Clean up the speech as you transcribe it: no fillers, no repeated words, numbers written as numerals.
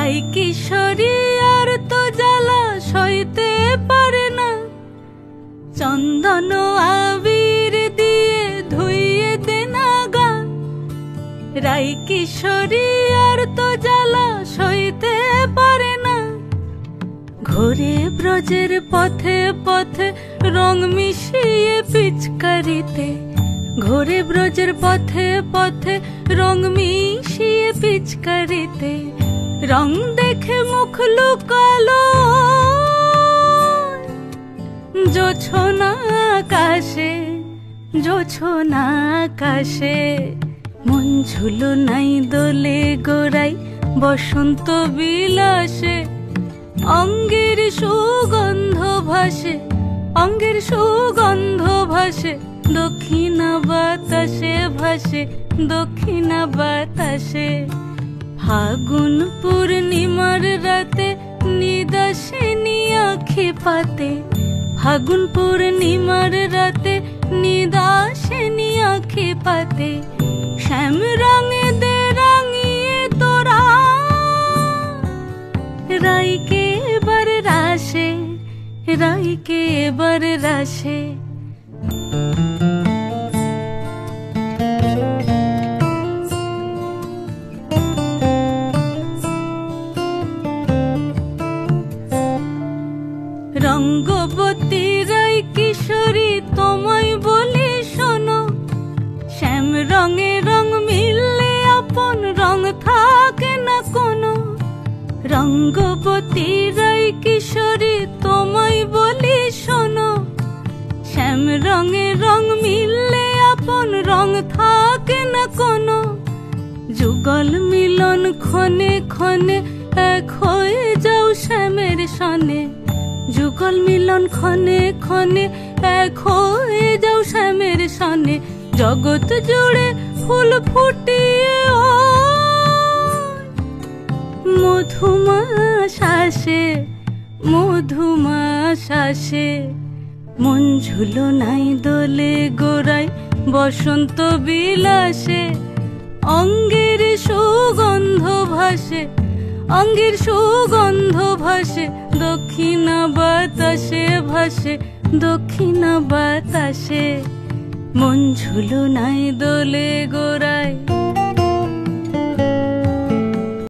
রাই কিশোরী আর তো জ্বালা সইতে পারে না, চন্দন আবির দিয়ে ধুইয়ে দে না গা। রাই কিশোরী আর তো জ্বালা সইতে পারে না, ঘোরে ব্রজের পথে পথে রং মিশিয়ে পিচকারিতে, ঘোরে ব্রজের পথে পথে রং মিশিয়ে পিচকারিতে, রং দেখে মুখ লুকালো জোছনা আকাশে, জোছনা আকাশে। মন ঝুলো নাই দোলে গোড়াই বসন্ত বিলাসে, অঙ্গের সুগন্ধ ভাসে, অঙ্গের সুগন্ধ ভাসে, দক্ষিণা বাতাসে ভাসে, দক্ষিণা বাতাসে। ফাগুন পূর্ণিমার রাতে নিদাসিনী আঁখি পাতে, ফাগুন পূর্ণিমার রাতে নিদাসিনী আঁখি পাতে, শ্যাম রঙে দে রাঙিয়ে তোরা রাইকে এবার রাশে, রাইকে এবার রাশে। রঙ্গবতী রাই কিশোরী তোমায় বলি শোনো, শ্যাম রঙে রং মিললে আপন রং থাকে না কোনো। রঙ্গবতী রাই কিশোরী তোমায় বলি শোনো, শ্যাম রঙে রং মিললে আপন রং থাকে না কোনো। যুগল মিলন ক্ষণে ক্ষণে এক হয়ে যাও শ্যামের সনে, যুগল মিলন ক্ষণে ক্ষণে এক হয়ে যাও শ্যামের সনে। জগৎ জুড়ে ফুল ফুটিয়ে ও মধুমাশাসে, মধুমাশাসে। মন ঝুলো নাই দোলে গোড়াই বসন্ত বিলাসে, অঙ্গের সুগন্ধ ভাসে, অঙ্গের সুগন্ধ ভাসে, দক্ষিণা বাতাসে ভাসে, দক্ষিণা বাতাসে। মন ঝুলো নাই দোলে গোড়ায়